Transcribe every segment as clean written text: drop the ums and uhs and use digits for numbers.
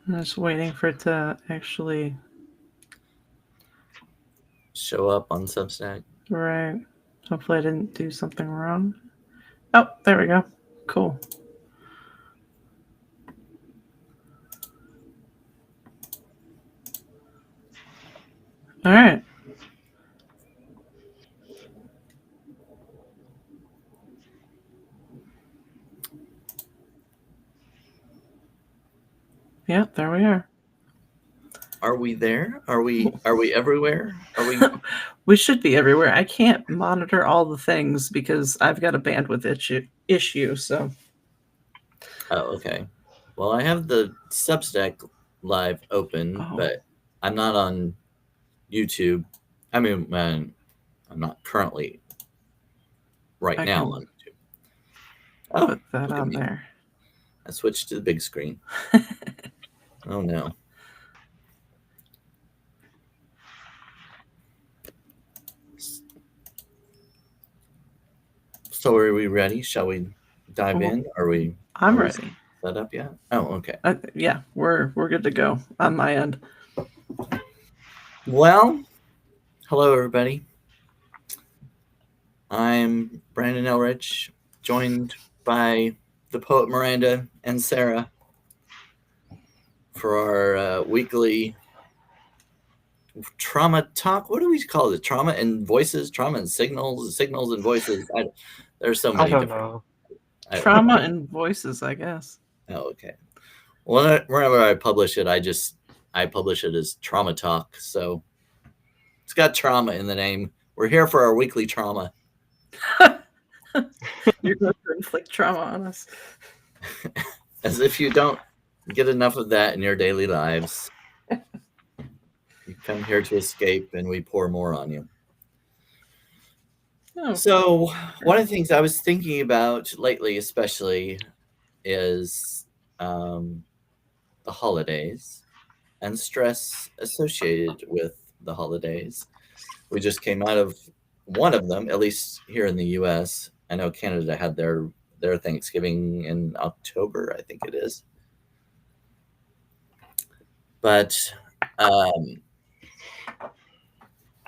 I'm just waiting for it to actually show up on Substack. right. Hopefully I didn't do something wrong. Oh, there we go. Cool. All right. Yeah, there we are. Are we there? Are we everywhere? Are we? We should be everywhere. I can't monitor all the things because I've got a bandwidth issue. So Oh, okay. Well, I have the Substack live open, oh, but I'm not on YouTube. I mean, I'm not currently right I now can on YouTube. Oh, put that look at on me! there. I switched to the big screen. Oh no. So are we ready? Shall we dive Well, in? Are we I'm ready. set up yet? Oh, okay. Yeah, we're good to go on my end. Well, hello everybody. I'm Brandon Elrich, joined by the poet Miranda and Sarah for our weekly trauma talk. What do we call it? Trauma and voices, trauma and signals and voices. There's so I many don't different. know. Trauma and voices, I guess. Oh, okay. Well, whenever I publish it, I publish it as trauma talk. So it's got trauma in the name. We're here for our weekly trauma. You're going to inflict trauma on us. As if you don't get enough of that in your daily lives. You come here to escape, and we pour more on you. Oh. So, one of the things I was thinking about lately, especially, is the holidays and stress associated with the holidays. We just came out of one of them, at least here in the U.S. I know Canada had their Thanksgiving in October, I think it is. But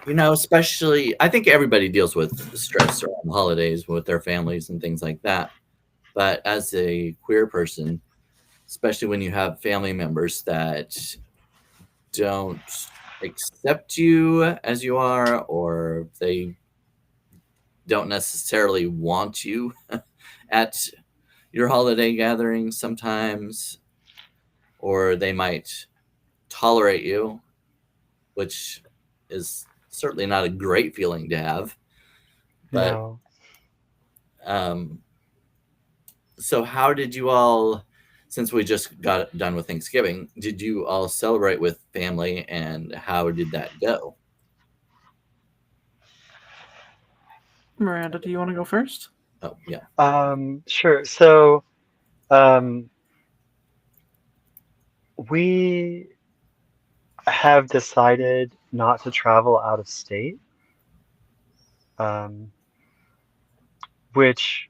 especially, I think everybody deals with stress around holidays with their families and things like that. But as a queer person, especially when you have family members that don't accept you as you are, or they don't necessarily want you at your holiday gatherings sometimes, or they might tolerate you, which is certainly not a great feeling to have. But No. So how did you all, since we just got done with Thanksgiving, did you all celebrate with family, and how did that go? Miranda, do you want to go first? Oh, yeah. Sure. So, um, we have decided not to travel out of state, um, which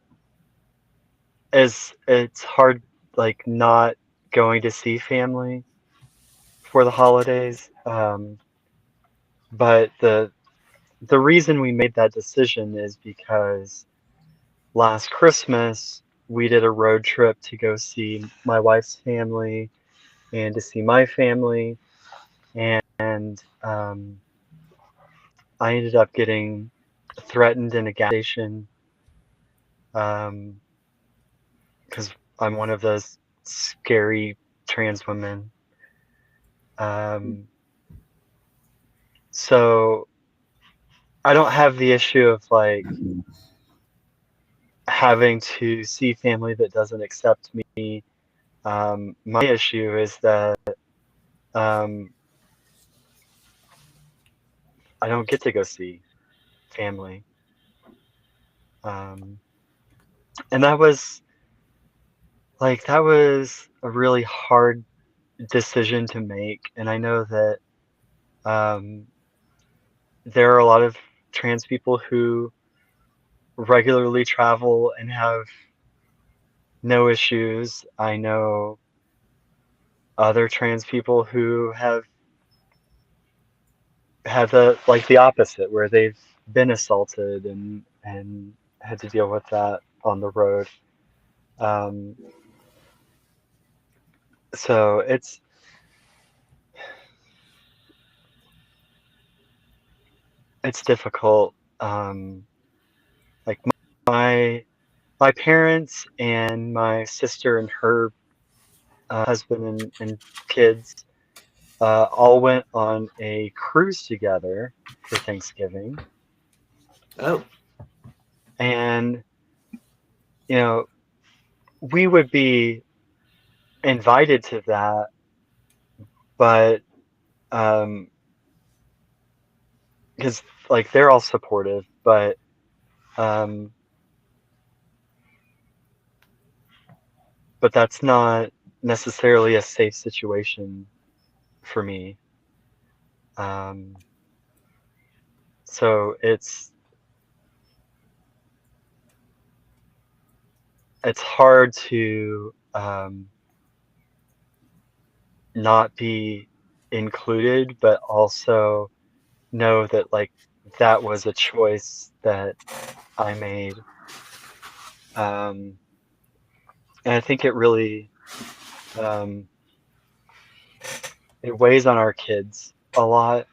it's hard, like not going to see family for the holidays. But the reason we made that decision is because last Christmas we did a road trip to go see my wife's family and to see my family, and I ended up getting threatened in a gas station because I'm one of those scary trans women. So I don't have the issue of like having to see family that doesn't accept me. My issue is that um, I don't get to go see family. And that was a really hard decision to make. And I know that there are a lot of trans people who regularly travel and have no issues. I know other trans people who have had the opposite, where they've been assaulted and had to deal with that on the road. Um, so it's difficult. Like my my parents and my sister and her husband and kids all went on a cruise together for Thanksgiving, Oh, and you know we would be invited to that, but um, because like they're all supportive, um, but that's not necessarily a safe situation for me. Um, so it's hard to not be included, but also know that like that was a choice that I made. And I think it really um, it weighs on our kids a lot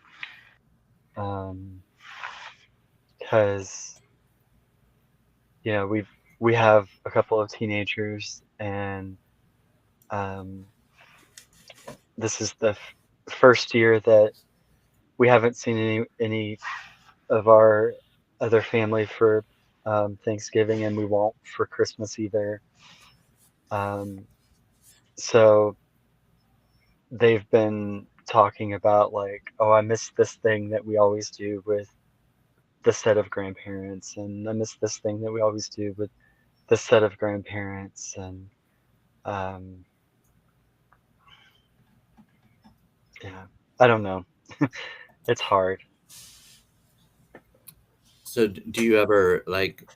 because we have a couple of teenagers, and um, this is the first year that we haven't seen any of our other family for Thanksgiving, and we won't for Christmas either. Um, so they've been talking about like, oh, I miss this thing that we always do with this set of grandparents, and I miss this thing that we always do with this set of grandparents, and um, yeah, I don't know. It's hard. so do you ever like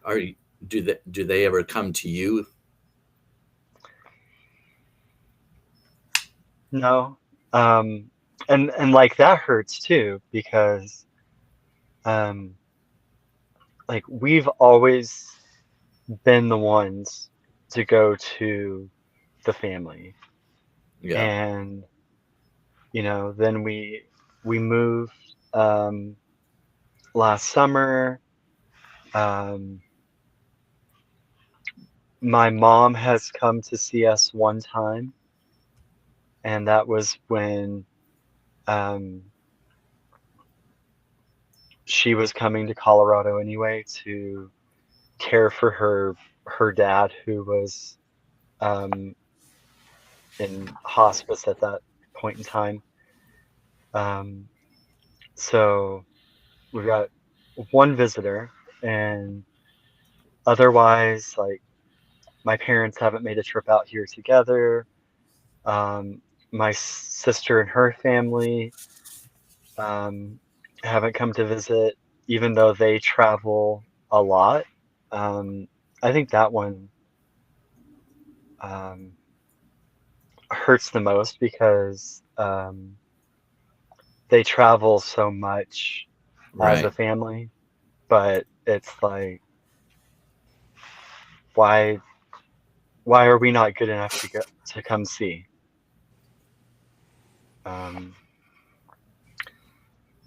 do they ever come to you? No, um, and like that hurts too because um, like we've always been the ones to go to the family, Yeah, and then we moved um, last summer. Um, my mom has come to see us one time, and that was when um, she was coming to Colorado anyway to care for her dad, who was um, in hospice at that point in time. Um, so we've got one visitor, and otherwise, like my parents haven't made a trip out here together. My sister and her family um, haven't come to visit, even though they travel a lot. Um, I think that one um, hurts the most because they travel so much as a right. family, but it's like, why why are we not good enough to come see? Um,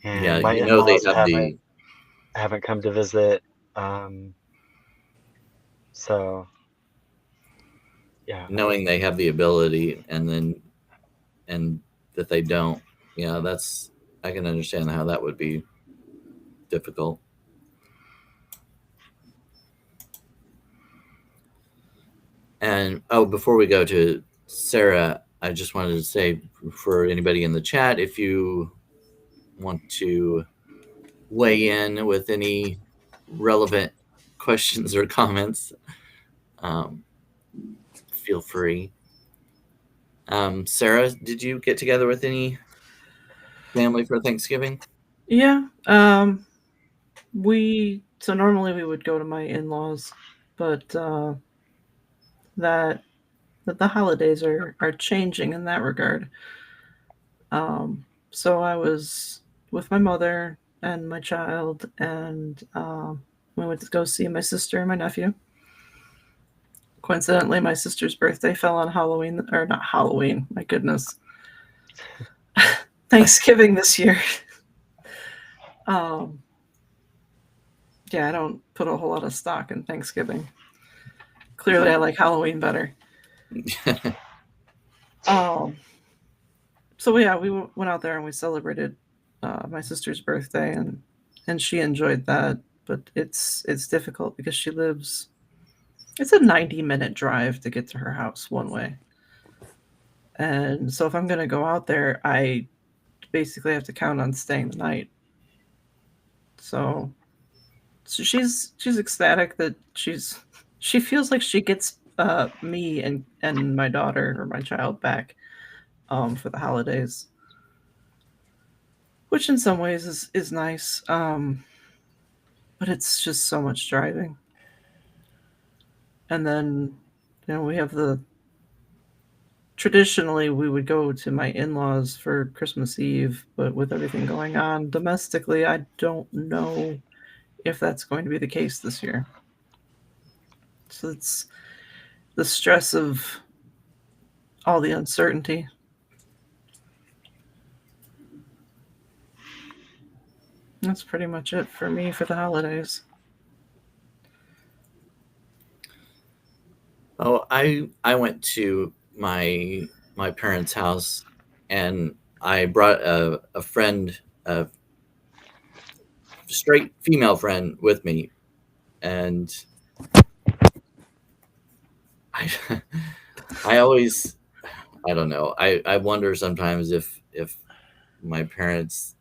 Yeah, and my you know they in-laws have the haven't come to visit. Um, so yeah, knowing they have the ability and that they don't. Yeah, that's I can understand how that would be difficult. And oh, before we go to Sarah, I just wanted to say for anybody in the chat, if you want to weigh in with any relevant questions or comments, um, feel free. Sarah, did you get together with any family for Thanksgiving? Yeah. So normally we would go to my in-laws, but that the holidays are changing in that regard. So I was with my mother and my child, and we went to go see my sister and my nephew. Coincidentally, my sister's birthday fell on Halloween, or not Halloween, my goodness. Thanksgiving this year. um, yeah, I don't put a whole lot of stock in Thanksgiving. Clearly, I like Halloween better. So yeah, we went out there and we celebrated my sister's birthday, and she enjoyed that. But it's difficult because she lives. It's a 90-minute drive to get to her house one way, and so if I'm gonna go out there, I basically have to count on staying the night. So, she's ecstatic that she feels like she gets me and my daughter or my child back for the holidays, which in some ways is nice. But it's just so much driving. And then, we have traditionally we would go to my in-laws for Christmas Eve, but with everything going on domestically, I don't know if that's going to be the case this year. So it's the stress of all the uncertainty. That's pretty much it for me for the holidays. Oh, I went to my parents' house, and I brought a friend, a straight female friend, with me, and I I always, I don't know, I wonder sometimes if my parents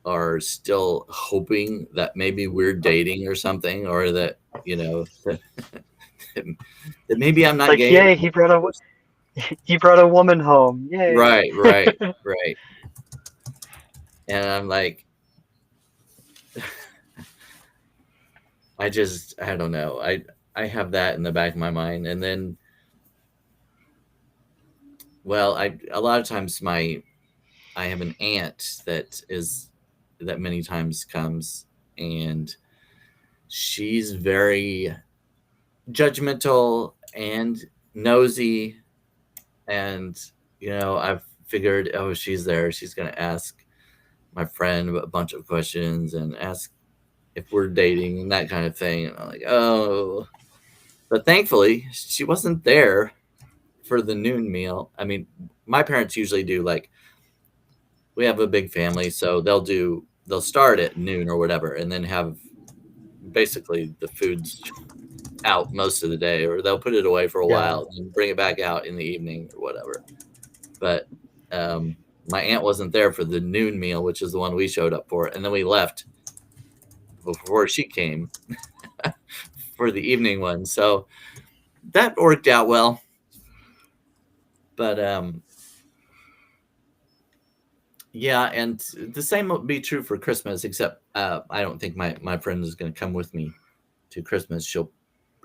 are still hoping that maybe we're dating or something, or that that maybe I'm not Like, gay. yay, he brought a woman home. Yay. Right, right, right. And I'm like, I don't know. I have that in the back of my mind. And then, well, a lot of times I have an aunt that many times comes, and she's very judgmental and nosy, and I've figured, oh, she's there, she's going to ask my friend a bunch of questions and ask if we're dating and that kind of thing. And I'm like, oh, but thankfully she wasn't there for the noon meal. I mean, my parents usually do, like, we have a big family, so they'll start at noon or whatever, and then have basically the foods out most of the day, or they'll put it away for a while and bring it back out in the evening or whatever. But my aunt wasn't there for the noon meal, which is the one we showed up for, and then we left before she came for the evening one. So that worked out well. But yeah, and the same will be true for Christmas, except I don't think my friend is going to come with me to Christmas.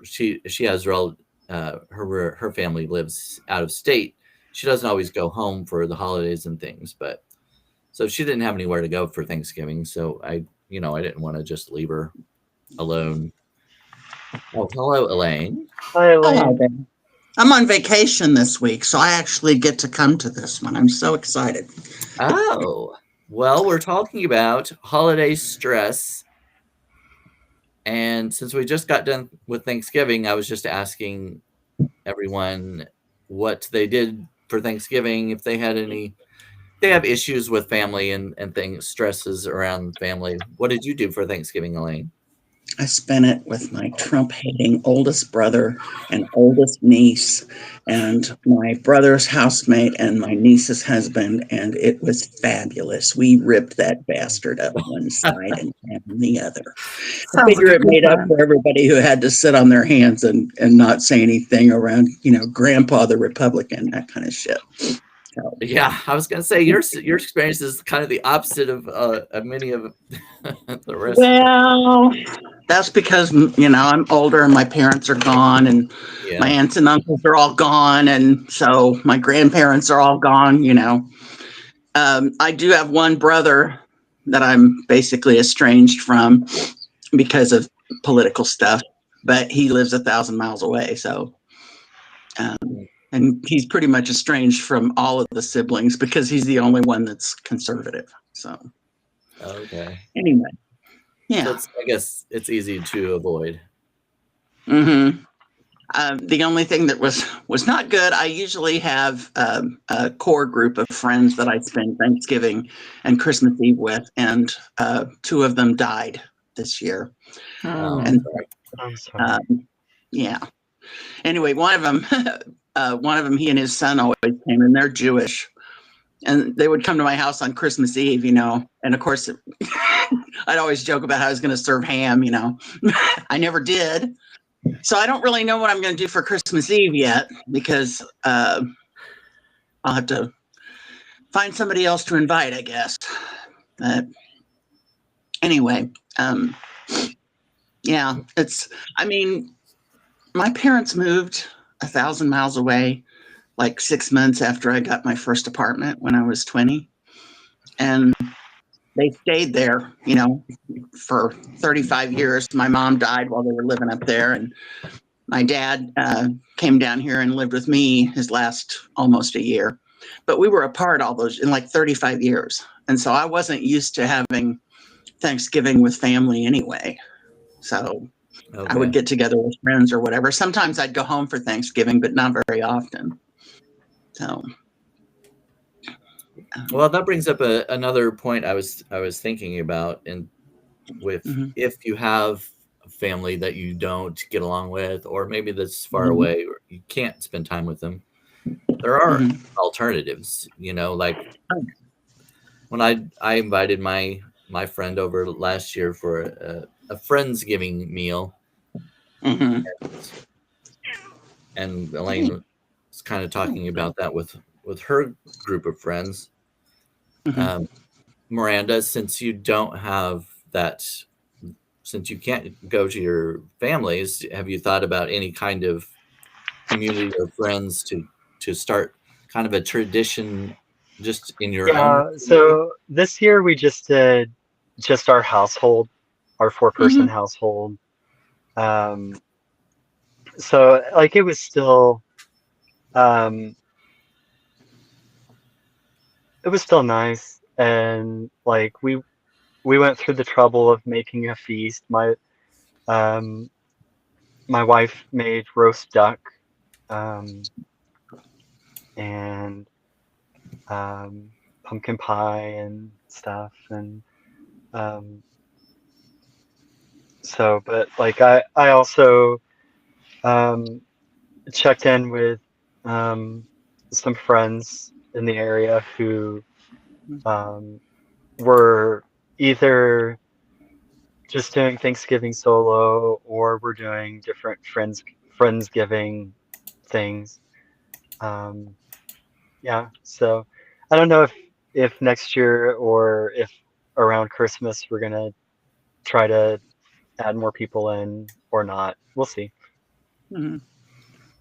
She has her family lives out of state. She doesn't always go home for the holidays and things, but so she didn't have anywhere to go for Thanksgiving. So I didn't want to just leave her alone. Oh, hello, Elaine. Hi, Elaine. Hello there. I'm on vacation this week, so I actually get to come to this one. I'm so excited. Oh, well, we're talking about holiday stress. And since we just got done with Thanksgiving, I was just asking everyone what they did for Thanksgiving, if they had they have issues with family and things, stresses around family. What did you do for Thanksgiving, Elaine? I spent it with my Trump-hating oldest brother and oldest niece and my brother's housemate and my niece's husband, and it was fabulous. We ripped that bastard up one side and the other. I figure it made up for everybody who had to sit on their hands and not say anything around, Grandpa the Republican, that kind of shit. So, Yeah, I was gonna say your experience is kind of the opposite of many of the rest. well, that's because, I'm older and my parents are gone and my Yeah. aunts and uncles are all gone. And so my grandparents are all gone. I do have one brother that I'm basically estranged from because of political stuff, but he lives 1,000 miles away. So, and he's pretty much estranged from all of the siblings because he's the only one that's conservative. So, Okay. anyway, So yeah. I guess it's easy to avoid. Mm-hmm. The only thing that was not good, I usually have a core group of friends that I spend Thanksgiving and Christmas Eve with, and two of them died this year. And Sorry. I'm sorry. yeah. Anyway, one of them, he and his son always came, and they're Jewish, and they would come to my house on Christmas Eve, and of course, I'd always joke about how I was going to serve ham. I never did. So I don't really know what I'm going to do for Christmas Eve yet because I'll have to find somebody else to invite, I guess. But anyway, yeah, my parents moved 1,000 miles away like 6 months after I got my first apartment when I was 20. And they stayed there, for 35 years. My mom died while they were living up there. And my dad came down here and lived with me his last almost a year. But we were apart all those in like 35 years. And so I wasn't used to having Thanksgiving with family anyway. So I would Okay. get together with friends or whatever. Sometimes I'd go home for Thanksgiving, but not very often. So Well, that brings up another point I was thinking about, and if you have a family that you don't get along with, or maybe that's far away, or you can't spend time with them, there are alternatives. Like when I invited my friend over last year for a Friendsgiving meal, and Elaine was kind of talking about that with her group of friends. Miranda, since you don't have that, since you can't go to your families, have you thought about any kind of community or friends to start kind of a tradition just in your own Yeah, community? so this year we just did just our household, our four-person household. Um, so like um, it was still nice, and like we went through the trouble of making a feast. Um, my wife made roast duck, um, and pumpkin pie and stuff, and um, but like I also um, checked in with um, some friends in the area who um, were either just doing Thanksgiving solo or were doing different friendsgiving things. Um, yeah, so I don't know if next year or if around Christmas we're gonna try to add more people in or not. We'll see.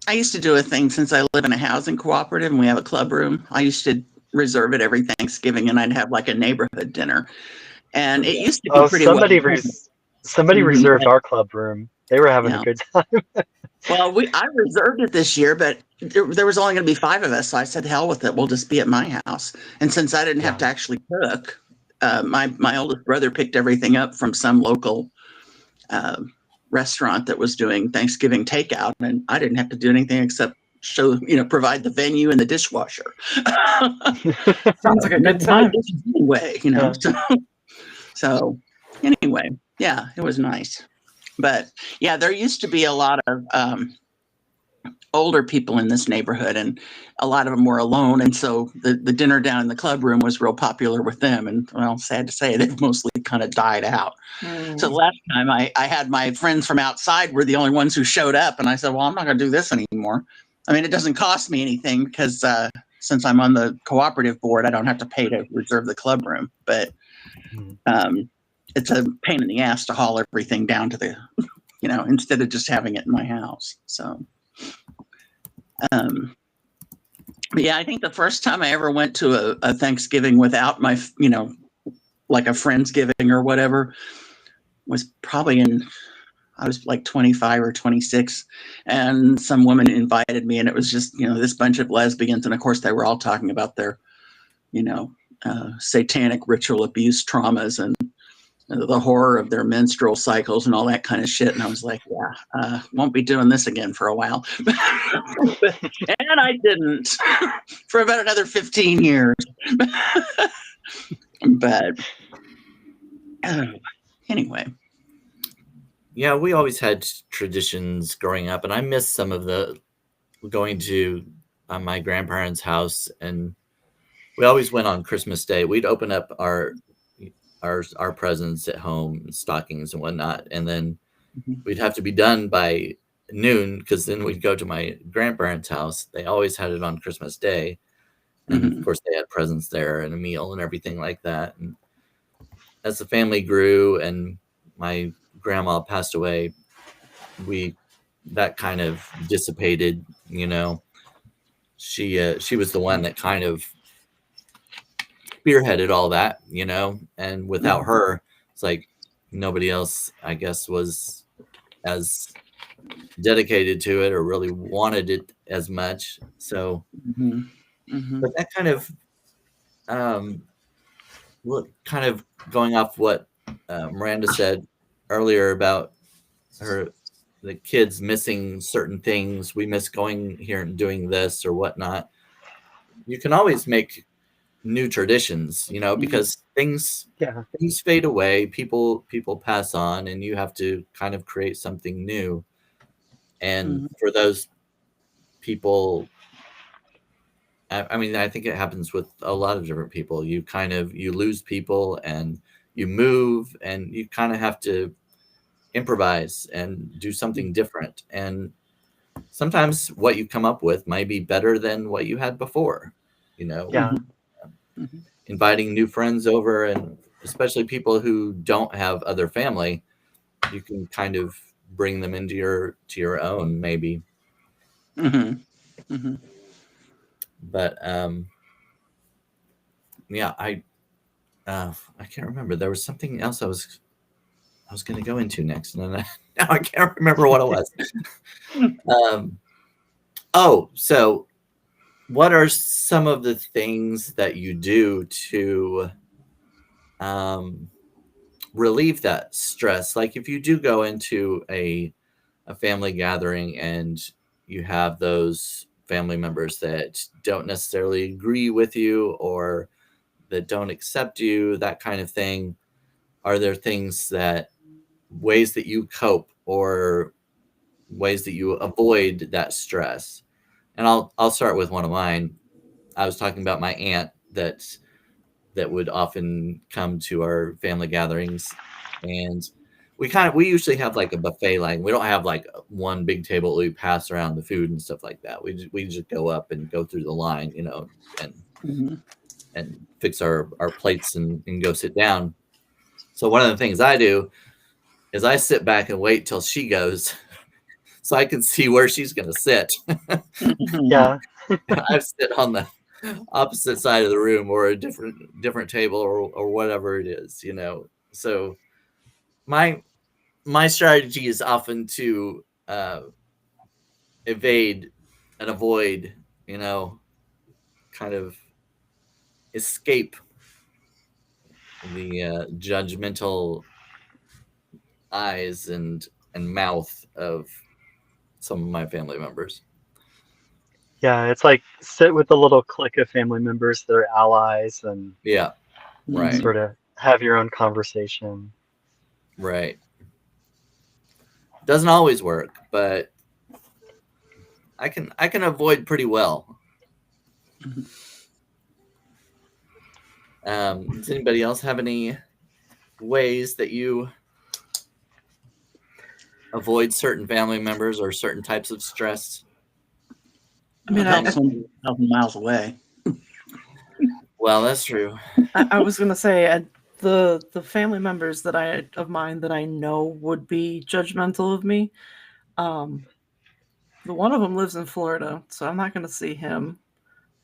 I used to do a thing since I live in a housing cooperative and we have a club room. I used to reserve it every Thanksgiving and I'd have like a neighborhood dinner. And it used to be Oh, pretty well. somebody reserved our club room. They were having a Yeah. good time. Well, I reserved it this year, but there was only going to be 5 of us. So I said, hell with it. We'll just be at my house. And since I didn't have Yeah. to actually cook, my oldest brother picked everything up from some local restaurant that was doing Thanksgiving takeout. And I didn't have to do anything except provide the venue and the dishwasher. Sounds like a good time. Anyway, Yeah. So anyway, yeah, it was nice. But yeah, there used to be a lot of older people in this neighborhood, and a lot of them were alone. And so the dinner down in the club room was real popular with them. And well, sad to say, they've mostly kind of died out. So last time I had my friends from outside were the only ones who showed up. And I said, well, I'm not going to do this anymore. I mean, it doesn't cost me anything because since I'm on the cooperative board, I don't have to pay to reserve the club room. But it's a pain in the ass to haul everything down to the, instead of just having it in my house. So, but yeah, I think the first time I ever went to a Thanksgiving without my, like a Friendsgiving or whatever, was probably I was like 25 or 26, and some woman invited me, and it was just, this bunch of lesbians. And of course, they were all talking about their, satanic ritual abuse traumas and the horror of their menstrual cycles and all that kind of shit. And I was like, yeah, won't be doing this again for a while. And I didn't for about another 15 years. But anyway. Yeah, we always had traditions growing up, and I miss some of the going to my grandparents' house, and we always went on Christmas Day. We'd open up our presents at home, stockings and whatnot, and then we'd have to be done by noon, because then we'd go to my grandparents' house. They always had it on Christmas Day, and of course they had presents there and a meal and everything like that. And as the family grew and my grandma passed away, that kind of dissipated. She was the one that kind of spearheaded all that, and without her, it's like nobody else, I guess, was as dedicated to it or really wanted it as much. So but that kind of kind of going off what Miranda said earlier about the kids missing certain things. We miss going here and doing this or whatnot. You can always make new traditions, because things fade away, people pass on, and you have to kind of create something new. And for those people, I mean, I think it happens with a lot of different people. You lose people and you move, and you kind of have to improvise and do something different. And sometimes what you come up with might be better than what you had before, inviting new friends over, and especially people who don't have other family, you can kind of bring them into your own, maybe. But yeah, I can't remember. There was something else I was going to go into next, and then now I can't remember what it was. So what are some of the things that you do to relieve that stress? Like if you do go into a family gathering and you have those family members that don't necessarily agree with you or that don't accept you, that kind of thing, are there ways that you cope or ways that you avoid that stress? And I'll start with one of mine. I was talking about my aunt that would often come to our family gatherings, and we usually have like a buffet line. We don't have like one big table that we pass around the food and stuff like that. We just go up and go through the line, and fix our plates and go sit down. So one of the things I do is I sit back and wait till she goes so I can see where she's going to sit. Yeah. I sit on the opposite side of the room or a different table or whatever it is, So my strategy is often to evade and avoid, kind of escape the judgmental eyes and mouth of some of my family members. Yeah, it's like sit with a little clique of family members that are allies and right, sort of have your own conversation. Right. Doesn't always work, but I can avoid pretty well. Does anybody else have any ways that you avoid certain family members or certain types of stress? I mean, I 1,000 miles away. Well, that's true. I was gonna say the family members that of mine that I know would be judgmental of me. Um, the one of them lives in Florida, so I'm not gonna see him.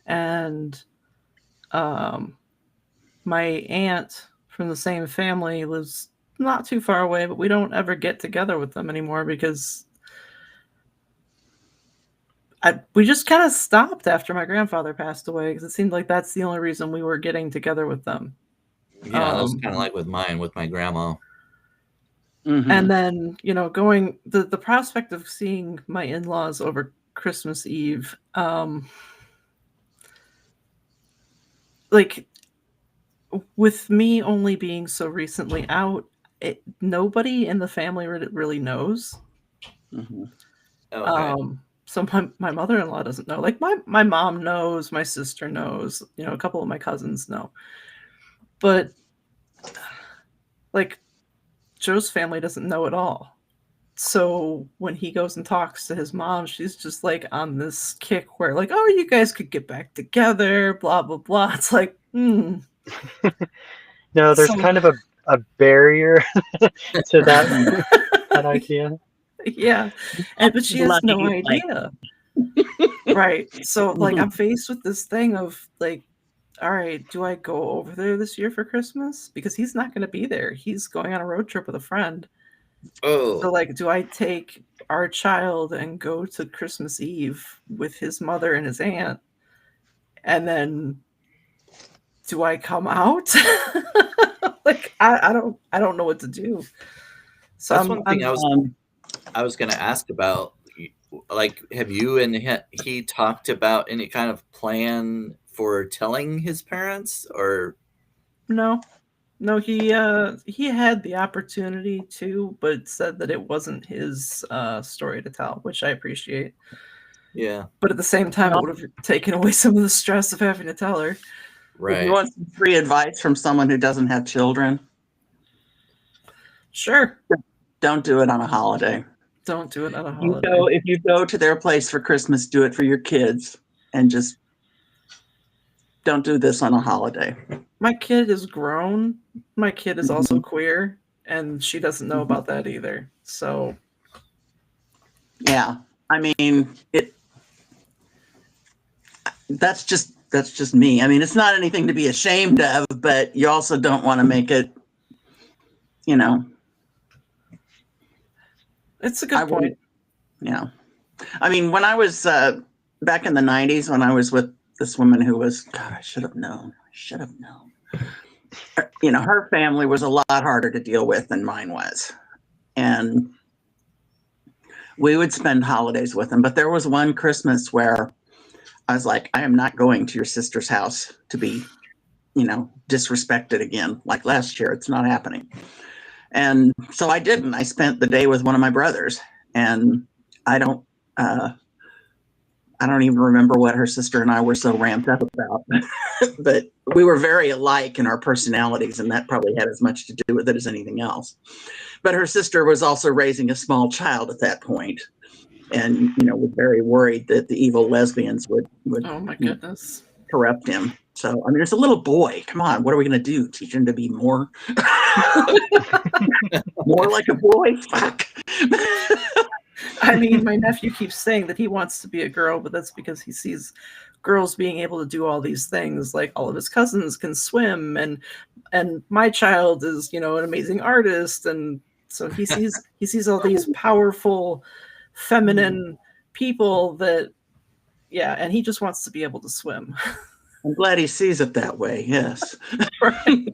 And um, my aunt from the same family lives not too far away, but we don't ever get together with them anymore because we just kind of stopped after my grandfather passed away because it seemed like that's the only reason we were getting together with them. Yeah, that was kind of like with mine, with my grandma. And then, going the prospect of seeing my in-laws over Christmas Eve, like with me only being so recently out, nobody in the family really knows. Okay. So my mother-in-law doesn't know. Like my mom knows, my sister knows, a couple of my cousins know. But like Joe's family doesn't know at all. So when he goes and talks to his mom, she's just like on this kick where like, oh, you guys could get back together, blah, blah, blah. It's like, No, there's kind of a barrier to that idea. Yeah. But she has no idea. Right. So like I'm faced with this thing of like, all right, do I go over there this year for Christmas? Because he's not going to be there. He's going on a road trip with a friend. Oh. So like, do I take our child and go to Christmas Eve with his mother and his aunt? And then do I come out? Like, I don't know what to do. So that's one thing I was going to ask about. Like, have you and he talked about any kind of plan for telling his parents, or? No, he had the opportunity to, but said that it wasn't his story to tell, which I appreciate. Yeah. But at the same time, it would have taken away some of the stress of having to tell her. Right. If you want some free advice from someone who doesn't have children, sure. Don't do it on a holiday. Don't do it on a holiday. If you go to their place for Christmas, do it for your kids, and just don't do this on a holiday. My kid is grown. My kid is also queer, and she doesn't know about that either. So, yeah, I mean, that's just me. I mean, it's not anything to be ashamed of, but you also don't want to make it, It's a good point. Yeah. I mean, when I was back in the 90s, when I was with this woman who was, God, I should have known. Her family was a lot harder to deal with than mine was. And we would spend holidays with them. But there was one Christmas where I was like, I am not going to your sister's house to be, disrespected again. Like last year, it's not happening. And so I didn't. I spent the day with one of my brothers, and I don't even remember what her sister and I were so ramped up about, but we were very alike in our personalities, and that probably had as much to do with it as anything else. But her sister was also raising a small child at that point, and was very worried that the evil lesbians would oh my goodness, corrupt him. So, I mean, it's a little boy. Come on, what are we going to do? Teach him to be more like a boy? Fuck. I mean, my nephew keeps saying that he wants to be a girl, but that's because he sees girls being able to do all these things. Like all of his cousins can swim, and my child is, an amazing artist, and so he sees all these powerful, feminine people that, yeah, and he just wants to be able to swim. I'm glad he sees it that way. Yes. Right.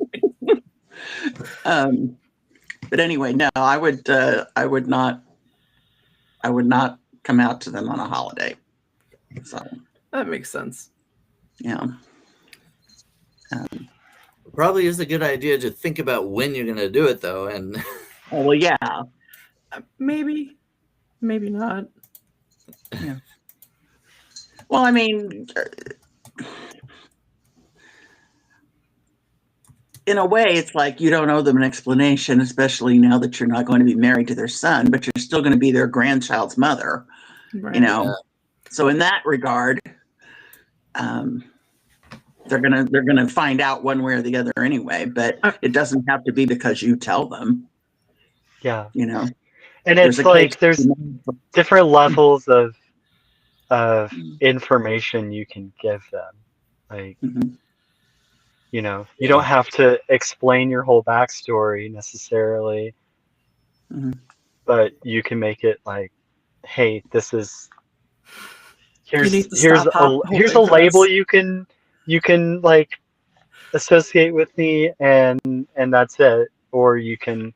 But anyway, no, I would not come out to them on a holiday. So that makes sense. Yeah. Probably is a good idea to think about when you're going to do it, though. And well, yeah, maybe not. Yeah. Well, I mean, in a way, it's like you don't owe them an explanation, especially now that you're not going to be married to their son, but you're still going to be their grandchild's mother. Right. Yeah. So in that regard, they're gonna find out one way or the other anyway. But it doesn't have to be because you tell them. Yeah. You know, And it's like there's different levels of information you can give them. Like, you know, you don't have to explain your whole backstory necessarily, but you can make it like, hey, this is here's a label you can like associate with me, and that's it. Or you can,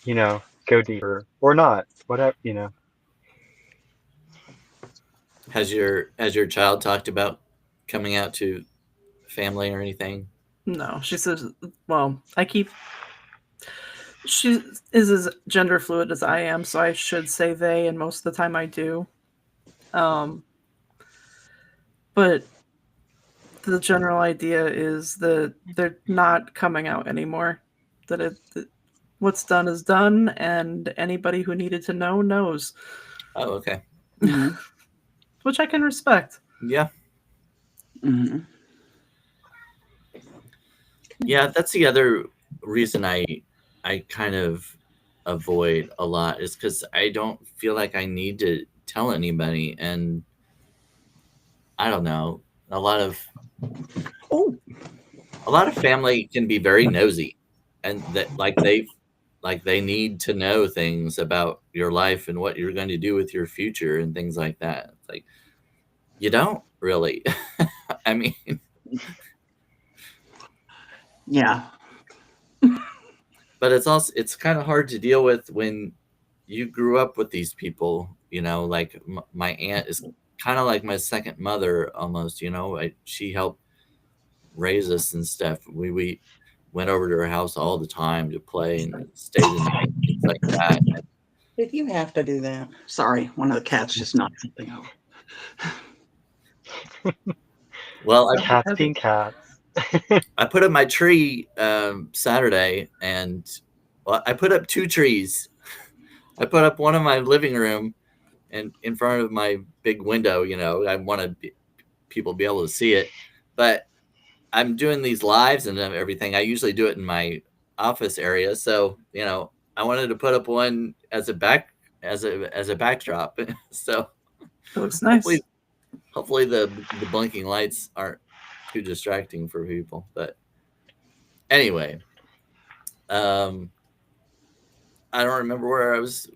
you know, go deeper or not, whatever, you know. Has your child talked about coming out to family or anything? No, she says, well, she is as gender fluid as I am, so I should say they, and most of the time I do. But the general idea is that they're not coming out anymore. That what's done is done, and anybody who needed to know knows. Oh, okay. Which I can respect. Yeah. Yeah, that's the other reason I kind of avoid a lot, is because I don't feel like I need to tell anybody, and I don't know, a lot of family can be very nosy, and that they need to know things about your life and what you're going to do with your future and things like that. It's like, you don't really. I mean, yeah. But it's kind of hard to deal with when you grew up with these people, you know, like my aunt is kind of like my second mother almost, you know. She helped raise us and stuff. We went over to her house all the time to play and stay the night, things like that. Did you have to do that? Sorry, one of the cats just knocked something over. Well, cats being cats. I put up my tree Saturday, and I put up 2 trees. I put up one in my living room and in front of my big window. You know, I wanted people to be able to see it, but I'm doing these lives and everything. I usually do it in my office area, so you know, I wanted to put up one as a backdrop. So it looks nice. Hopefully the blinking lights aren't too distracting for people. But anyway, I don't remember what I was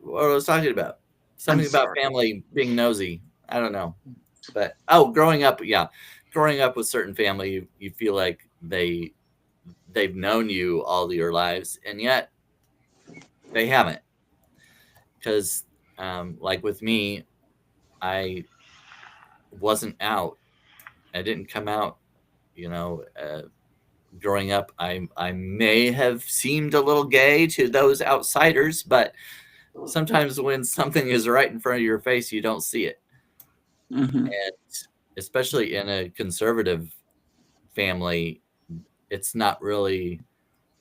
talking about. Something about family being nosy. I don't know. But growing up with certain family, you feel like they've known you all your lives, and yet they haven't. Because like with me, I wasn't out. I didn't come out, you know. Growing up, I may have seemed a little gay to those outsiders, but sometimes when something is right in front of your face, you don't see it. And especially in a conservative family, it's not really,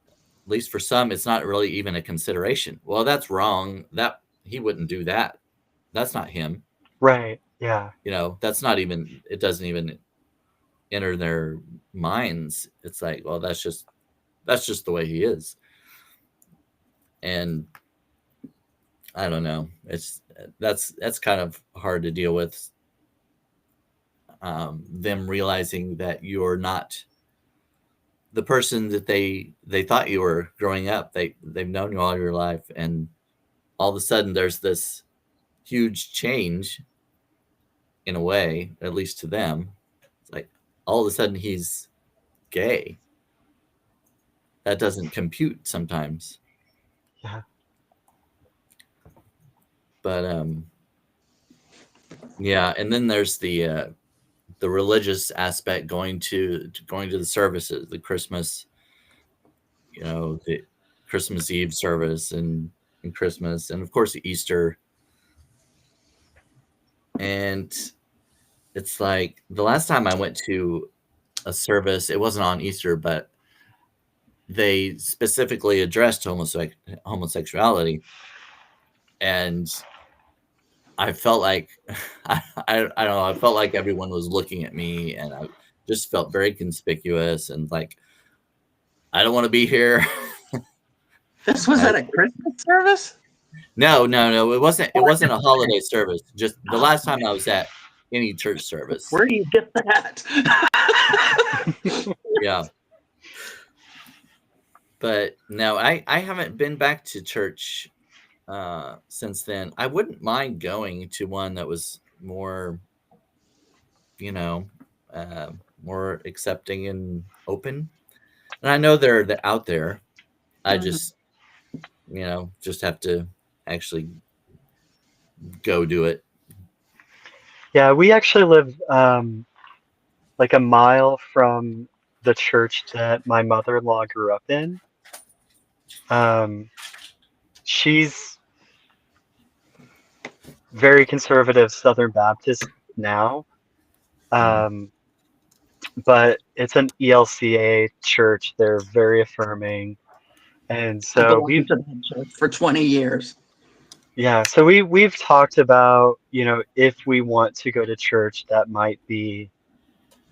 at least for some, it's not really even a consideration. Well, that's wrong. That he wouldn't do that. That's not him. Right. Yeah. You know, that's not even, it doesn't even enter their minds. It's like, well, that's just the way he is. And I don't know. That's kind of hard to deal with. Them realizing that you're not the person that they thought you were growing up. They've known you all your life, and all of a sudden there's this huge change in a way, at least to them. It's like all of a sudden he's gay. That doesn't compute sometimes. Yeah. But yeah, and then there's the religious aspect, going to the services, the Christmas, you know, the Christmas Eve service and Christmas, and of course Easter. And it's like the last time I went to a service, it wasn't on Easter, but they specifically addressed homosexuality, and I felt like I don't know. I felt like everyone was looking at me, and just felt very conspicuous and like, I don't want to be here. This was at a Christmas service? No. It wasn't a holiday service. Just the last time I was at any church service. Where do you get that? Yeah. But no, I haven't been back to church since then. I wouldn't mind going to one that was more, more accepting and open. And I know they're out there. I just, just have to actually go do it. Yeah, we actually live like a mile from the church that my mother-in-law grew up in. She's very conservative Southern Baptist now, but it's an ELCA church. They're very affirming, and so we've been to that church for 20 years. Yeah, so we've talked about, if we want to go to church, that might be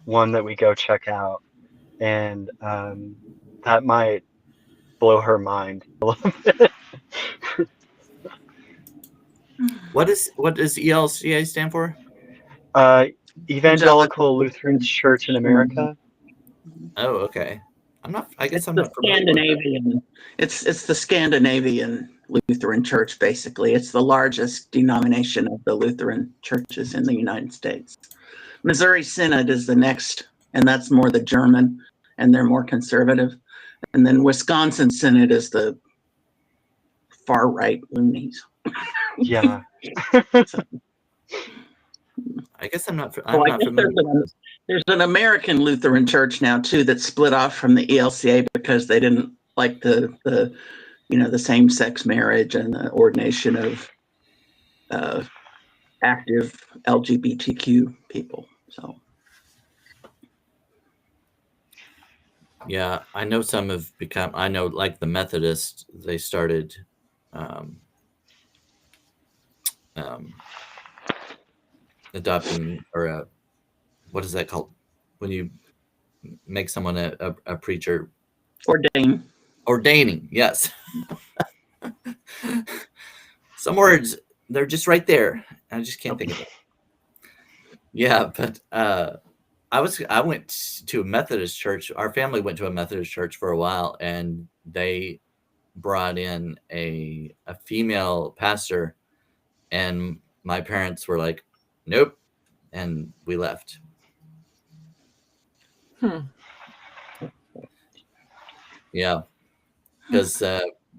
one that we go check out, and that might blow her mind a little bit. What does ELCA stand for? Evangelical Lutheran Church in America. Oh, okay. I guess I'm the not familiar with that. Scandinavian. It's the Scandinavian Lutheran Church, basically. It's the largest denomination of the Lutheran churches in the United States. Missouri Synod is the next, and that's more the German, and they're more conservative. And then Wisconsin Synod is the far right loonies. Yeah. I guess I'm not familiar. There's an American Lutheran church now too that split off from the ELCA because they didn't like the same-sex marriage and the ordination of active LGBTQ people. So yeah, I know some have become. I know, like the Methodist, they started adopting, or what is that called when you make someone a preacher? Ordaining, yes. Some words, they're just right there. I just can't think of it. Yeah, but I went to a Methodist church. Our family went to a Methodist church for a while, and they brought in a female pastor, and my parents were like, nope, and we left. Yeah, because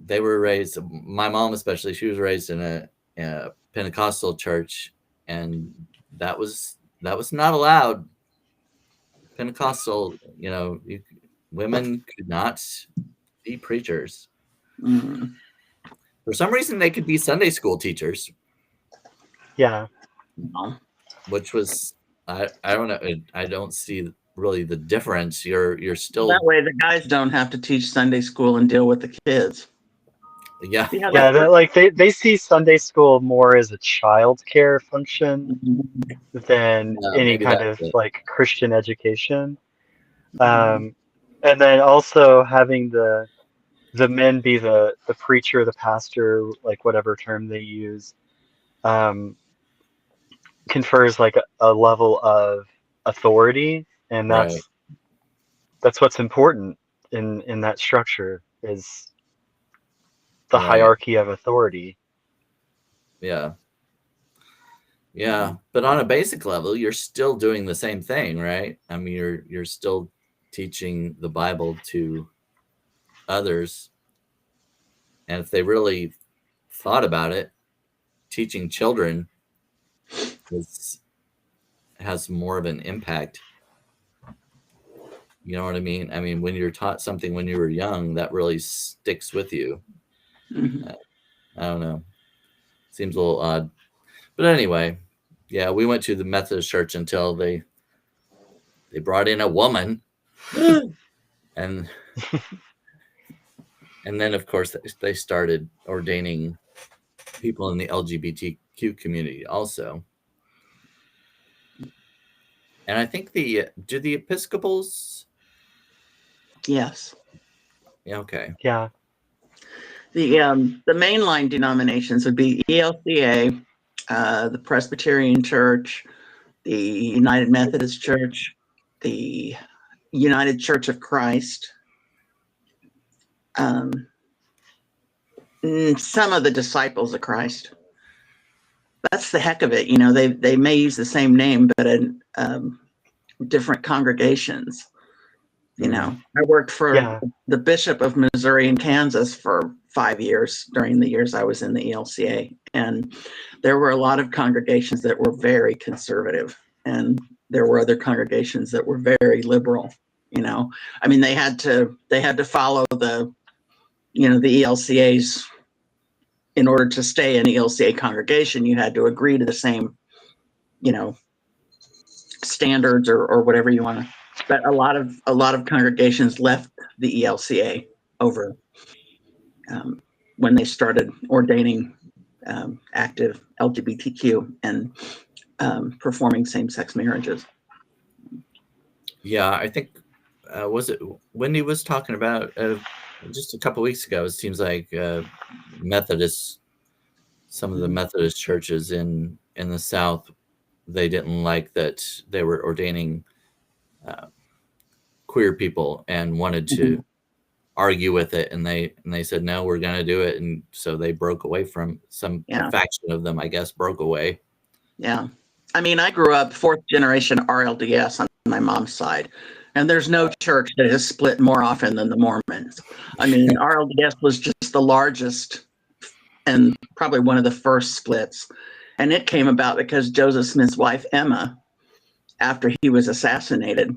they were raised, my mom especially, she was raised in a Pentecostal church, and that was not allowed. Pentecostal, women could not be preachers. For some reason, they could be Sunday school teachers. Yeah. Which was, I don't know. I don't see really the difference. You're still that way. The guys don't have to teach Sunday school and deal with the kids. Yeah. They see Sunday school more as a child care function than any kind of like Christian education. And then also having the men be the preacher, the pastor, like whatever term they use, confers like a level of authority, and that's what's important in that structure, is the hierarchy of authority. Yeah, but on a basic level, you're still doing the same thing, right? I mean, you're still teaching the Bible to others, and if they really thought about it, teaching children has more of an impact. You know what I mean? I mean, when you're taught something when you were young, that really sticks with you. I don't know. Seems a little odd. But anyway, yeah, we went to the Methodist church until they brought in a woman. and then, of course, they started ordaining people in the LGBTQ community also. And I think do the Episcopals? Yes. Yeah, okay. Yeah. The mainline denominations would be ELCA, the Presbyterian Church, the United Methodist Church, the United Church of Christ, some of the Disciples of Christ. That's the heck of it. You know, they may use the same name, but in different congregations. You know, I worked for the Bishop of Missouri and Kansas for 5 years during the years I was in the ELCA. And there were a lot of congregations that were very conservative. And there were other congregations that were very liberal. You know, I mean, they had to follow the ELCA's. In order to stay an ELCA congregation, you had to agree to the same, standards or whatever you want to. But a lot of congregations left the ELCA over when they started ordaining active LGBTQ and performing same-sex marriages. Yeah, I think was it Wendy was talking about just a couple weeks ago. It seems like Methodists, some of the Methodist churches in the South, they didn't like that they were ordaining queer people and wanted to argue with it, and they said no, we're going to do it, and so they broke away from a faction of them, I guess, broke away. Yeah, I mean, I grew up 4th generation RLDS on my mom's side, and there's no church that has split more often than the Mormons. I mean, RLDS was just the largest and probably one of the first splits, and it came about because Joseph Smith's wife Emma, after he was assassinated,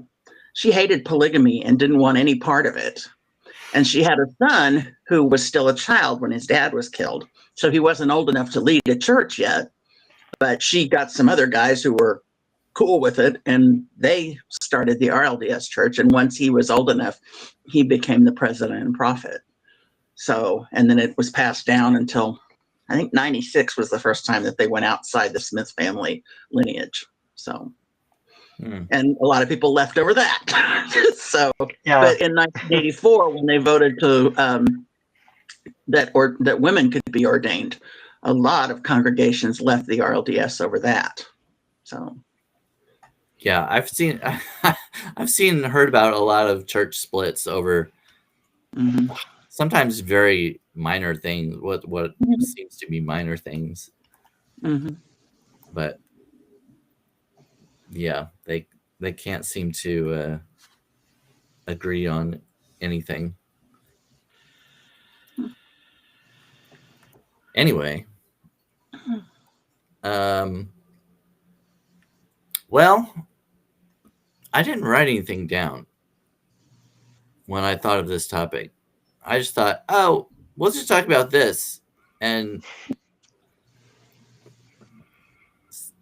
she hated polygamy and didn't want any part of it. And she had a son who was still a child when his dad was killed. So he wasn't old enough to lead a church yet. But she got some other guys who were cool with it, and they started the RLDS church. And once he was old enough, he became the president and prophet. So, and then it was passed down until I think 96 was the first time that they went outside the Smith family lineage. So. And a lot of people left over that. So, but in 1984, when they voted to that women could be ordained, a lot of congregations left the RLDS over that. So, yeah, I've seen and heard about a lot of church splits over sometimes very minor things. What seems to be minor things, but yeah, they can't seem to agree on anything. Anyway, well, I didn't write anything down when I thought of this topic. I just thought, oh, we'll just talk about this. And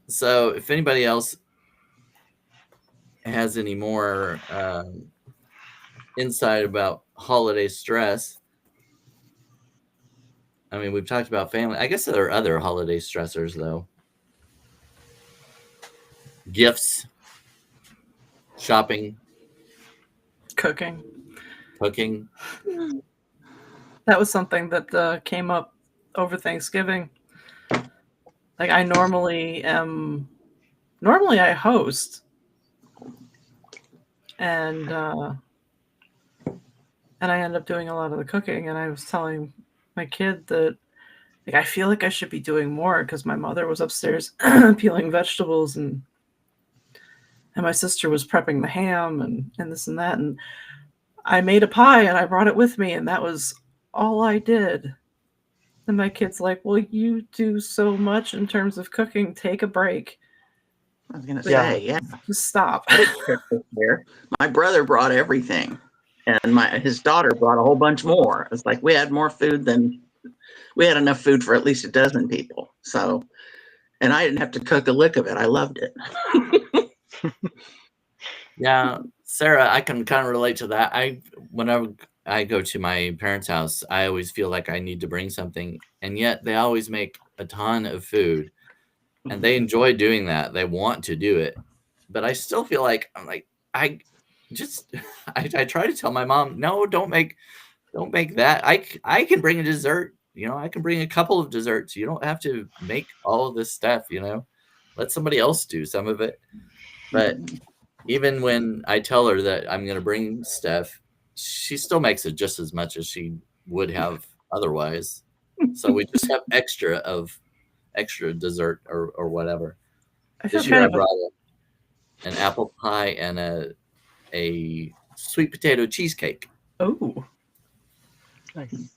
so if anybody else has any more insight about holiday stress. I mean, we've talked about family. I guess there are other holiday stressors, though. Gifts, shopping, cooking. That was something that came up over Thanksgiving. Like I normally I host, and I end up doing a lot of the cooking. And I was telling my kid that like I feel like I should be doing more because my mother was upstairs peeling vegetables and my sister was prepping the ham and this and that. And I made a pie and I brought it with me, and that was all I did. And my kid's like, well, you do so much in terms of cooking. Take a break. I was going to say, just stop. My brother brought everything, and his daughter brought a whole bunch more. It's like we had enough food for at least a dozen people. So, and I didn't have to cook a lick of it. I loved it. Yeah, Sarah, I can kind of relate to that. Whenever I go to my parents' house, I always feel like I need to bring something, and yet they always make a ton of food, and they enjoy doing that. They want to do it, but I still feel like I just I try to tell my mom, no, don't make that. I can bring a dessert. I can bring a couple of desserts. You don't have to make all of this stuff. Let somebody else do some of it. But even when I tell her that I'm going to bring stuff, she still makes it just as much as she would have otherwise. So we just have extra dessert or whatever. I feel This year I kind of brought an apple pie and a sweet potato cheesecake. oh, Nice.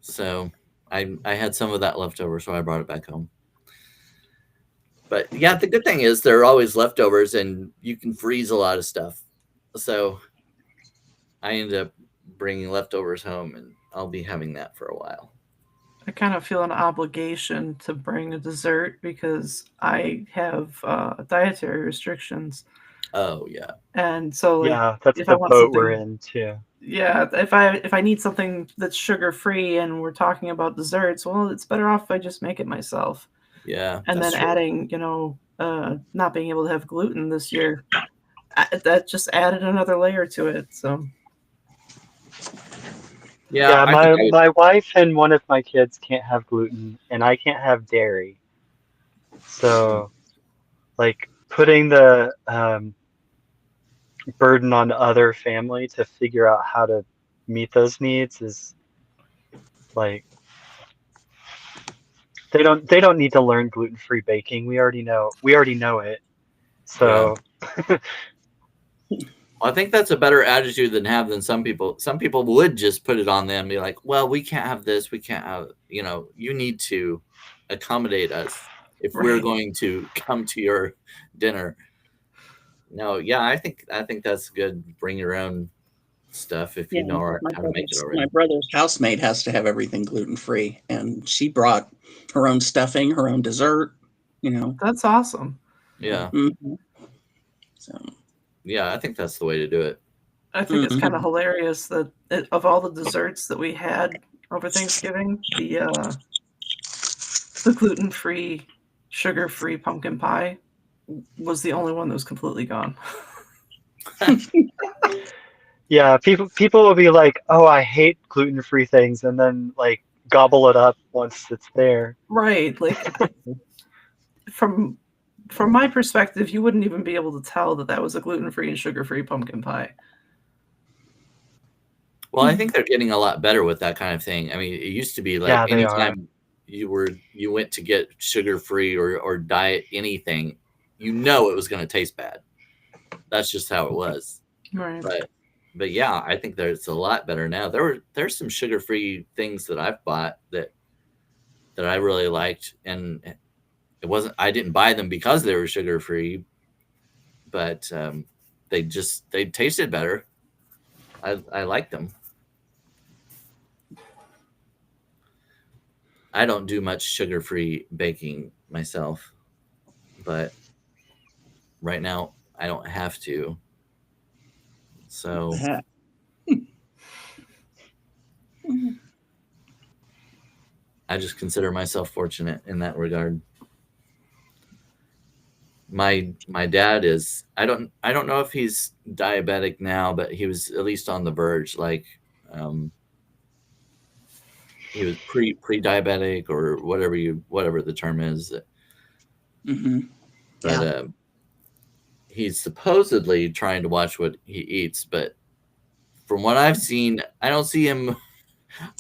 So I had some of that left over, so I brought it back home. But yeah, the good thing is there are always leftovers, and you can freeze a lot of stuff. So I ended up bringing leftovers home, and I'll be having that for a while. I kind of feel an obligation to bring a dessert because I have dietary restrictions, Oh yeah, and so like Yeah, that's if I the want boat we're something, in too. yeah, if I need something that's sugar free and we're talking about desserts, well, it's better off if I just make it myself. yeah, And that's then true. adding, not being able to have gluten this year, that just added another layer to it. So Yeah, Yeah, I think I would. my wife and one of my kids can't have gluten, and I can't have dairy. So, like, putting the burden on the other family to figure out how to meet those needs is like they don't need to learn gluten-free baking. We already know it. Yeah, So, I think that's a better attitude than some people. Some people would just put it on them, and be like, "Well, we can't have this. We can't have. You need to accommodate us if we're right, going to come to your dinner." No, yeah, I think that's good. Bring your own stuff if Yeah, you know my how to make it my already. brother's housemate has to have everything gluten free, and she brought her own stuffing, her own dessert. You know, that's awesome. Yeah, Mhm. So yeah, I think that's the way to do it. I think it's kind of mhm. hilarious that of all the desserts that we had over Thanksgiving, the gluten free, sugar free pumpkin pie was the only one that was completely gone. yeah, people will be like, "Oh, I hate gluten-free things," and then like gobble it up once it's there. Right, like from from my perspective, you wouldn't even be able to tell that that was a gluten free and sugar free pumpkin pie. Well, I think they're getting a lot better with that kind of thing. I mean, it used to be like Yeah, they are. anytime you went to get sugar free or diet anything, it was going to taste bad. That's just how it was. Right. But yeah, I think there's a lot better now. There's some sugar free things that I've bought that I really liked, and I didn't buy them because they were sugar free, but they tasted better. I liked them. I don't do much sugar free baking myself, but right now I don't have to. So Yeah. I just consider myself fortunate in that regard. My dad is I don't know if he's diabetic now, but he was at least on the verge. Like um, he was pre-diabetic or whatever the term is. Mhm. But Yeah. he's supposedly trying to watch what he eats. But from what I've seen, I don't see him.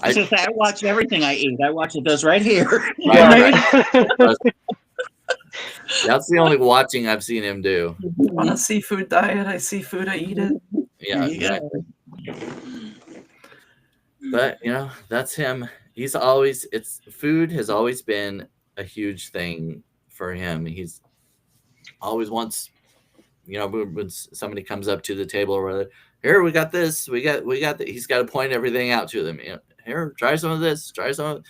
I I just say I watch everything I eat. I watch it does right here. right, Yeah. right. That's the only watching I've seen him do. On a seafood diet, I see food, I eat it. There Yeah, you go. exactly. But that's him. He's always it's food has always been a huge thing for him. He's always wants, when somebody comes up to the table or whatever, here we got this, we got that. He's got to point everything out to them. Here, try some of this, try some of.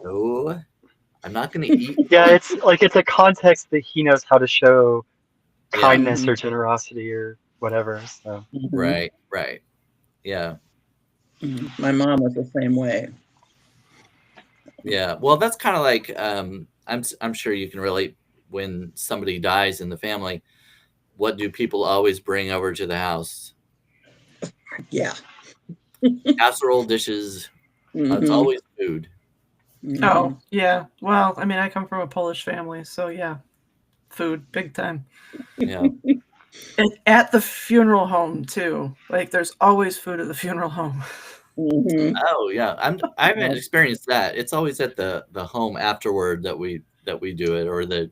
No, I'm not going to eat. Yeah, it's a context that he knows how to show Yeah, kindness or generosity or whatever. So Mhm. right, right. Yeah, My mom was the same way. yeah. Well, that's kind of like I'm sure you can relate when somebody dies in the family, what do people always bring over to the house? Yeah. Casserole dishes. It's Mhm. always food. Oh, yeah. Well, I mean, I come from a Polish family, so yeah, food, big time. Yeah. And at the funeral home too. Like, there's always food at the funeral home. Mhm. Oh yeah. I haven't experienced that. It's always at the home afterward that we do it, or the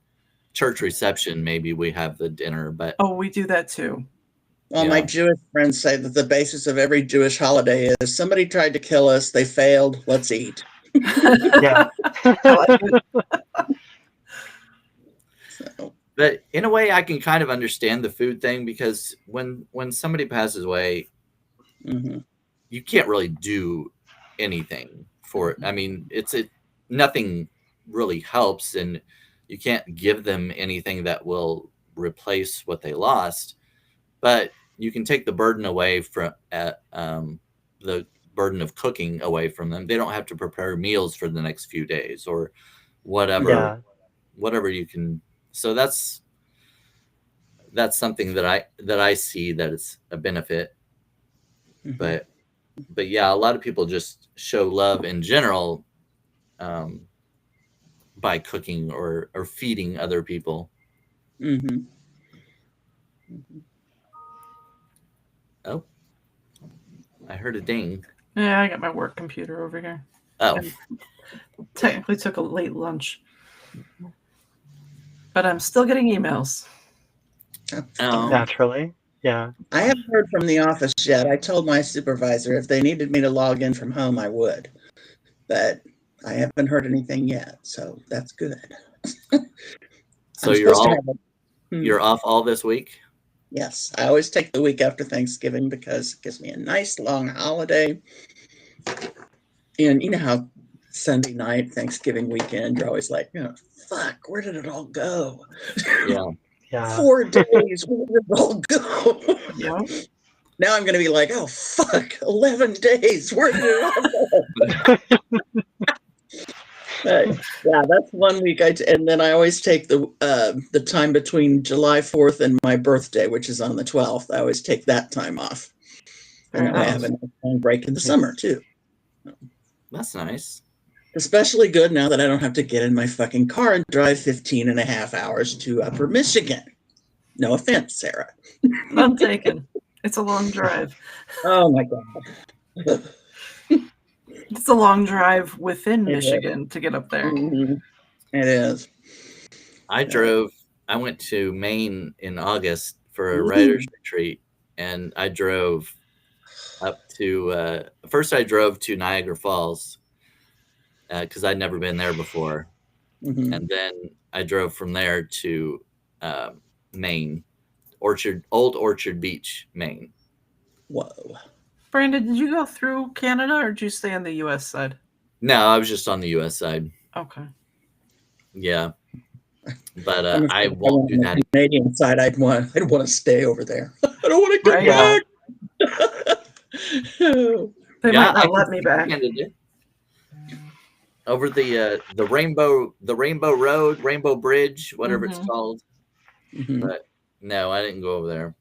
church reception. Maybe we have the dinner, but Oh, we do that too. Well, my Yeah. Jewish friends say that the basis of every Jewish holiday is somebody tried to kill us, they failed, let's eat. Yeah. I like it. So, but in a way, I can kind of understand the food thing, because when somebody passes away, mhm. you can't really do anything for it. I mean, nothing really helps, and you can't give them anything that will replace what they lost. But you can take the burden away from the burden of cooking away from them. They don't have to prepare meals for the next few days, or whatever Yeah. whatever you can. So that's something that I see that it's a benefit. Mhm. But yeah, a lot of people just show love in general, um, by cooking or feeding other people. Mhm. Mhm. Oh, I heard a ding. Yeah, I got my work computer over here. Oh, And technically took a late lunch. But I'm still getting emails. That's Oh. fine. Naturally. Yeah. I haven't heard from the office yet. I told my supervisor if they needed me to log in from home, I would. But I haven't heard anything yet, so that's good. so I'm you're supposed to all have a, you're off all this week? yes, I always take the week after Thanksgiving because it gives me a nice long holiday. And you know how Sunday night, Thanksgiving weekend, you're always like, fuck, where did it all go? Yeah. Yeah. 4 days, where did it all go? Yep. Now I'm going to be like, oh, fuck, 11 days, where did it all go? But yeah, that's 1 week. And then I always take the time between July 4th and my birthday, which is on the 12th. I always take that time off. And Very that way I have nice. a long break in the summer too. That's nice. Especially good now that I don't have to get in my fucking car and drive 15 and a half hours to Upper Michigan. No offense, Sarah. None taken. It's a long drive. Oh my God. It's a long drive within It is. Michigan to get up there. Mhm. It is. I went to Maine in August for a writer's retreat, and I drove up to first I drove to Niagara Falls, because I'd never been there before. Mhm. And then I drove from there to Maine, Old Orchard Beach, Maine. Whoa. Brandon, did you go through Canada or did you stay on the U.S. side? No, I was just on the U.S. side. Okay. Yeah, but I'm I afraid won't do on that. the Canadian side, I'd want to stay over there. I don't want to get Right. back. They Yeah, might I not let can me see back. Canada. Over the Rainbow Road, Rainbow Bridge, whatever it's Mhm. called. Mhm. But no, I didn't go over there.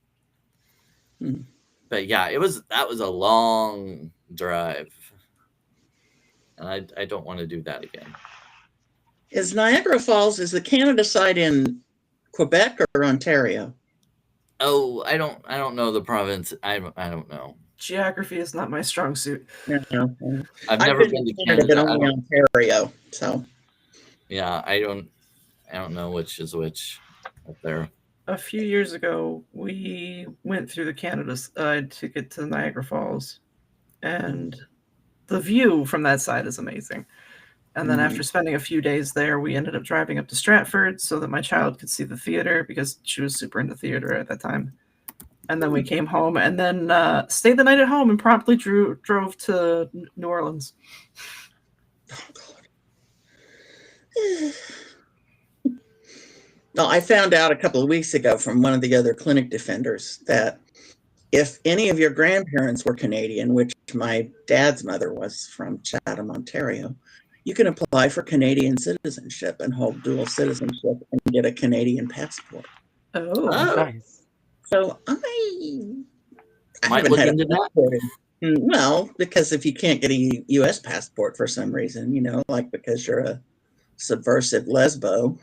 Mhm. But yeah, that was a long drive, and I don't want to do that again. Is Niagara Falls, is the Canada side in Quebec or Ontario? Oh, I don't know the province. I don't know. Geography is not my strong suit. No. I've I've never been been to to Canada, but Canada. only Ontario. So Yeah, I don't know which is which up there. A few years ago, we went through the Canada side to get to Niagara Falls, and the view from that side is amazing. And then after spending a few days there, we ended up driving up to Stratford so that my child could see the theater because she was super into theater at that time. And then we came home and then stayed the night at home and promptly drove to New Orleans. no, I found out a couple of weeks ago from one of the other clinic defenders that if any of your grandparents were Canadian, which my dad's mother was from Chatham, Ontario, You can apply for Canadian citizenship and hold dual citizenship and get a Canadian passport. Oh, Oh. Nice. So I Might haven't look had a into that. passport. Well, because if you can't get a U.S. passport for some reason, like because you're a subversive lesbo,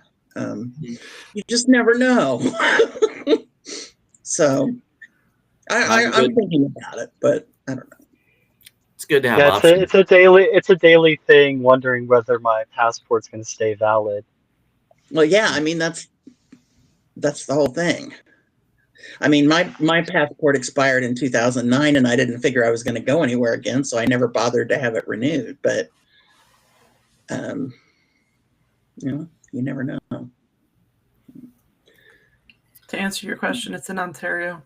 you just never know. So I'm thinking about it, but I don't know. It's good to have Yeah, options. it's a daily thing, wondering whether my passport's going to stay valid. Well, yeah, I mean that's the whole thing. I mean, my passport expired in 2009, and I didn't figure I was going to go anywhere again, so I never bothered to have it renewed. But you never know. to answer your question, it's in Ontario.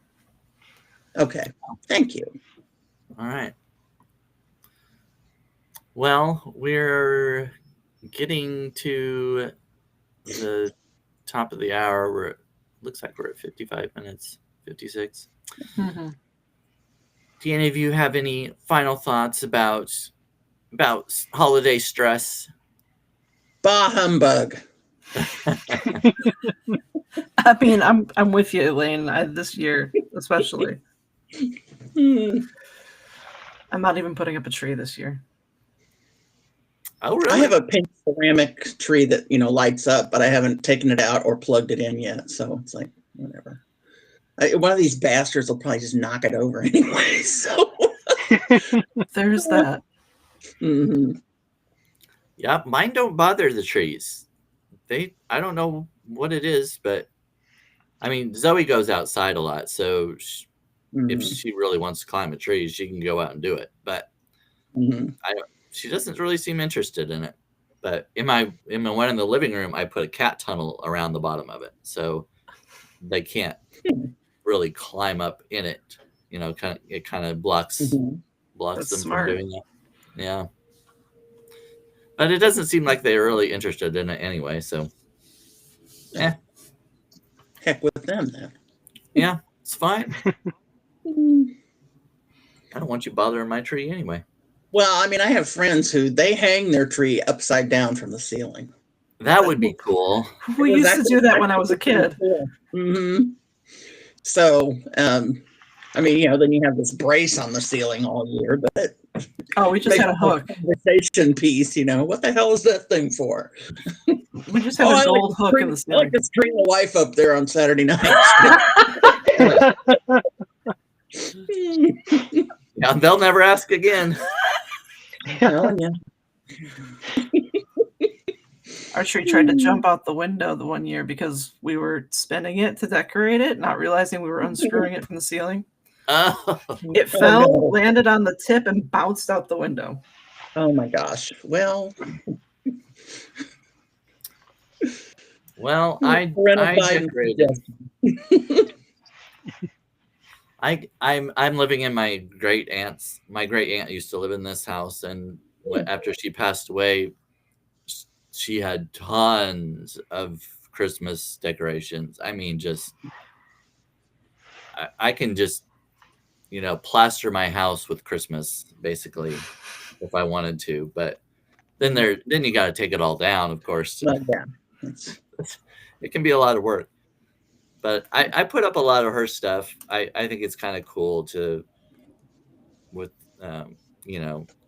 Okay, thank you. All right. Well, we're getting to the top of the hour. Looks like we're at 55 minutes, 56. Mm-hmm. Do any of you have any final thoughts about holiday stress? Bah humbug. I mean, I'm with you, Elaine. This year, especially. I'm not even putting up a tree this year. Oh, really? I have a pink ceramic tree that lights up, but I haven't taken it out or plugged it in yet. So it's like whatever. One of these bastards will probably just knock it over anyway. So there's that. Mm-hmm. Yeah, mine don't bother the trees. I don't know what it is, but I mean, Zoe goes outside a lot, so if she really wants to climb a tree, she can go out and do it. But she doesn't really seem interested in it. But in my one in the living room, I put a cat tunnel around the bottom of it, so they can't really climb up in it. It kind of blocks them from doing that. Yeah. But it doesn't seem like they're really interested in it anyway, so heck with them then. Yeah, it's fine. I don't want you bothering my tree anyway. Well, I mean, I have friends who they hang their tree upside down from the ceiling. That would be cool. We used to do that when I was a kid. So, I mean, then you have this brace on the ceiling all year, but we just had a hook. Conversation piece, what the hell is that thing for? We just have a gold hook in the ceiling. I like to string the wife up there on Saturday night. Yeah, they'll never ask again. Our tree tried to jump out the window the one year because we were spinning it to decorate it, not realizing we were unscrewing it from the ceiling. Oh. It fell, landed on the tip, and bounced out the window. Oh my gosh. Well, I decorated. I'm living in my great aunt's. My great aunt used to live in this house, and after she passed away, she had tons of Christmas decorations. I mean, I can just plaster my house with Christmas basically if I wanted to, but then you got to take it all down, of course. It can be a lot of work. But I put up a lot of her stuff. I think it's kind of cool to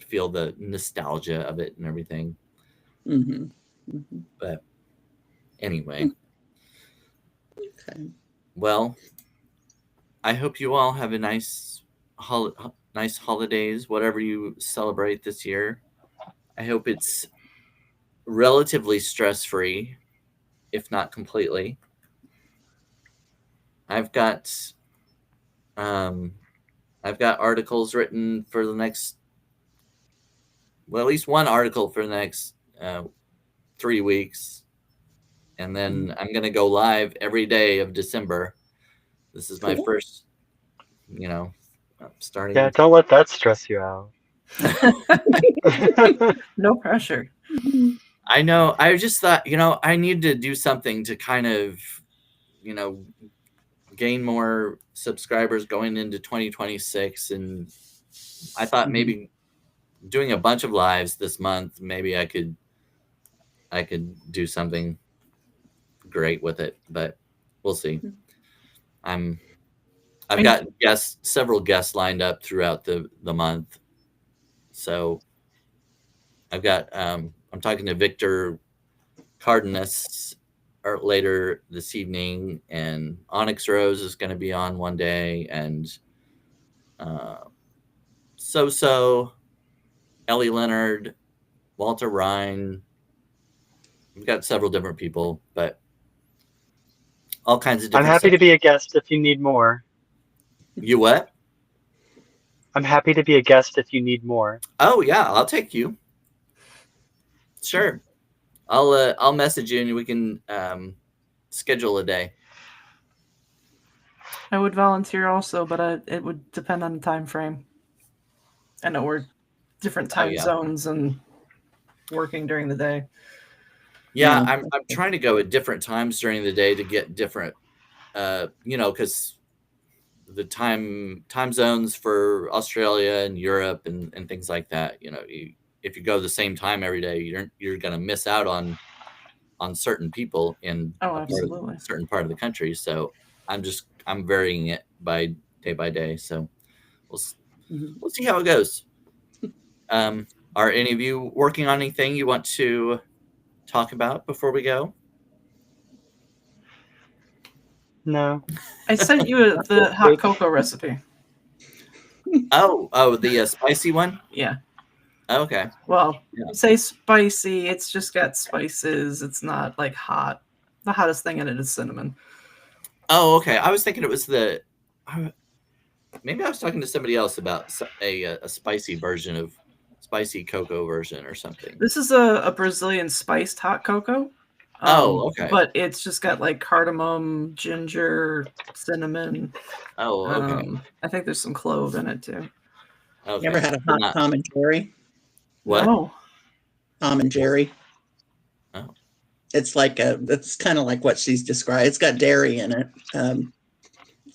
feel the nostalgia of it and everything. But anyway. Okay. Well, I hope you all have a nice holidays, whatever you celebrate this year. I hope it's relatively stress-free, if not completely. I've got articles written for the next, at least one article for the next 3 weeks. And then I'm going to go live every day of December. This is my first, starting. Yeah, don't let that stress you out. No pressure. I know. I just thought, I need to do something to kind of, gain more subscribers going into 2026. And I thought maybe doing a bunch of lives this month. Maybe I could do something great with it, but we'll see. I've got several guests lined up throughout the month. So I've got I'm talking to Victor Cardenas later this evening, and Onyx Rose is going to be on one day, and So Ellie Leonard, Walter Ryan. We've got several different people, but all kinds of different I'm happy stuff. to be a guest if you need more. You what? I'm happy to be a guest if you need more. Oh yeah, I'll take you. Sure. I'll message you and we can schedule a day. I would volunteer also, but it would depend on the time frame. I know we're different time zones and working during the day. Yeah, I'm trying to go at different times during the day to get different, because the time zones for Australia and Europe and things like that. If you go the same time every day, you're going to miss out on certain people in a certain part of the country. So I'm varying it by day. So we'll see how it goes. Are any of you working on anything you want to talk about before we go? No. I sent you the hot cocoa recipe. Oh, the spicy one? Yeah. Okay. Well, you say spicy, it's just got spices. It's not like hot. The hottest thing in it is cinnamon. Oh, okay. I was thinking it was maybe I was talking to somebody else about a spicy version of spicy cocoa version or something. This is a Brazilian spiced hot cocoa. Okay. But it's just got like cardamom, ginger, cinnamon. Oh, okay. I think there's some clove in it too. Okay. You ever had a hot Tom and Jerry? What? No. Tom and Jerry. Oh. It's it's kind of like what she's described. It's got dairy in it. And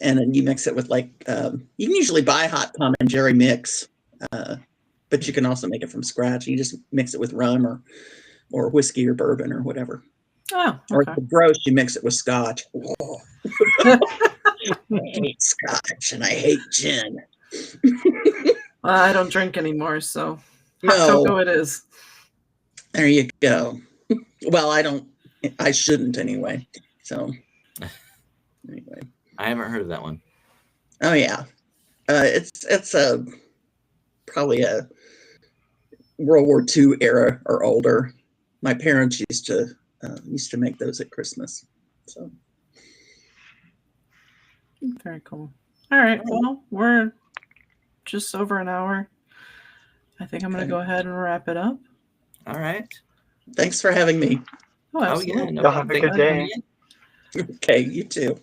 then you mix it with you can usually buy hot Tom and Jerry mix, but you can also make it from scratch. You just mix it with rum or whiskey or bourbon or whatever. Oh, okay. Or if it's gross, you mix it with scotch. I hate scotch and I hate gin. I don't drink anymore, so hot cocoa it is. There you go. Well, I shouldn't anyway. So anyway. I haven't heard of that one. Oh yeah. It's probably a World War II era or older. My parents used to make those at Christmas. So very cool. All right. Well, we're just over an hour. I think I'm going to go ahead and wrap it up. All right. Thanks for having me. Oh, absolutely. Y'all have a good day. Okay, you too.